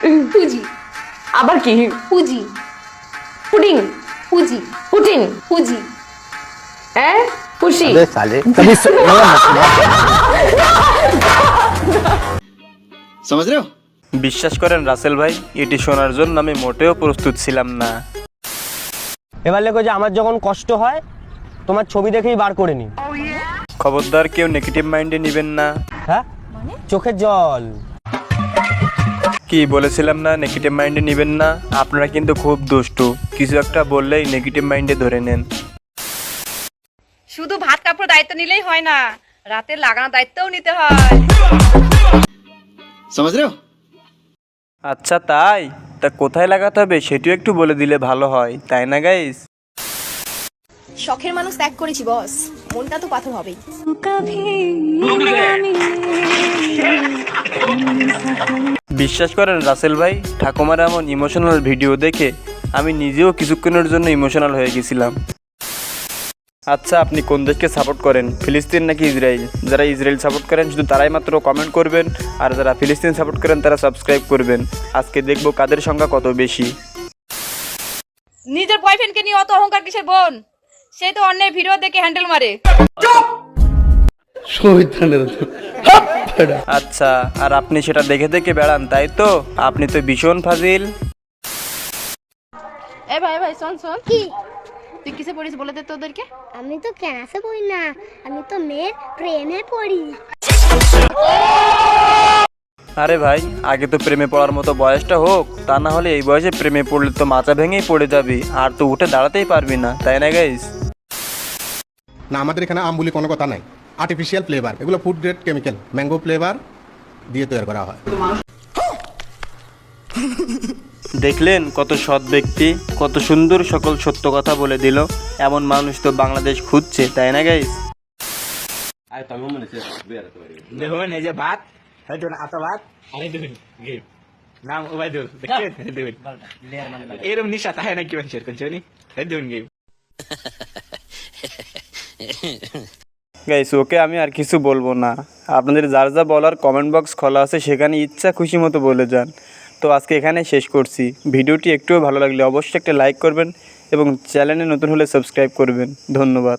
পুজি। আবার কি? পুজি। Pudding, পুজি। Putin, পুজি। হ্যাঁ, পুষি। अबे साले कभी समझ रहे हो। বিশ্বাস করেন রাসেল ভাই, এটি শোনার জন্য আমি মোটেও প্রস্তুত ছিলাম না। এবার লেখো যে আমার যখন কষ্ট হয় তোমার ছবি দেখেই বার করে নি। খবরদার কেউ নেগেটিভ মাইন্ডে নেবেন না। হ্যাঁ, চোখের জল। কি বলেছিলাম না, নেগেটিভ মাইন্ডে নেবেন না। আপনারা কিন্তু খুব দুষ্টু, কিছু একটা বললেই নেগেটিভ মাইন্ডে ধরে নেন। শুধু ভাত কাপড় দায়িত্ব নিলেই হয় না, রাতে লাগানোর দায়িত্বও নিতে হয়। समझ रहे हो। আচ্ছা তাই, তা কোথায় লাগাতে হবে সেটিও একটু বলে দিলে ভালো হয়, তাই না গাইস? শখের মানুষ ত্যাগ করেছি বস, মনটা তো পাথর হবেই। বিশ্বাস করেন রাসেল ভাই, ঠাকুমার এমন ইমোশনাল ভিডিও দেখে আমি নিজেও কিছুক্ষণের জন্য ইমোশনাল হয়ে গেছিলাম। আচ্ছা, আপনি কোন দেশকে সাপোর্ট করেন, ফিলিস্তিন নাকি ইসরায়েল? যারা ইসরায়েল সাপোর্ট করেন শুধু তারাই মাত্র কমেন্ট করবেন, আর যারা ফিলিস্তিন সাপোর্ট করেন তারা সাবস্ক্রাইব করবেন। আজকে দেখব কাদের সংখ্যা কত বেশি। নিজের বয়ফ্রেন্ডকে নিয়ে অত অহংকার কিসের বোন? সে তো অন্যের ভিডিও দেখে হ্যান্ডেল মারে। আচ্ছা, আর আপনি সেটা দেখে দেখে বেড়ান, তাই তো? আপনি তো ভীষণ ফাজিল। এ ভাই ভাই শোন শোন, কি? তুই কিসে পড়িস বলে দে তোদেরকে। আমি তো ক্লাসে পড়ি না, আমি তো মেয়ের প্রেমে পড়ি। আরে ভাই, আগে তো প্রেমে পড়ার মতো বয়সটা হোক, তা না হলে এই বয়সে প্রেমে পড়লে তো মাথা ভেঙেই পড়ে যাবি, আর তো উঠে দাঁড়াতেই পারবি না, তাই না গাইস? না, আমাদের এখানে আম বলে কোনো কথা নাই। আর্টিফিশিয়াল ফ্লেভার, এগুলো food grade chemical, mango flavour দিয়ে তৈরি করা হয়। দেখলেন কত সৎ ব্যক্তি, কত সুন্দর সকল সত্য কথা বলে দিল। এমন মানুষ তো বাংলাদেশ খুঁজছে, তাই না গাইস? দেখুন এই যে ভাত, দেখুন আতা ভাত, আরে দেখুন গেম নাম ওবাইদুল, দেখছেন? দেখুন এরকম নিশা তাই নাকি মানুষের কোন জানি, দেখুন গেম। গাইস, ওকে আমি আর কিছু বলবো না। আপনাদের যার যা বলার কমেন্ট বক্স খোলা আছে, সেখানে ইচ্ছা খুশি মতো বলে যান। তো আজকে এখানে শেষ করছি। ভিডিওটি একটুও ভালো লাগলে অবশ্যই একটা লাইক করবেন এবং চ্যানেলে নতুন হলে সাবস্ক্রাইব করবেন। ধন্যবাদ।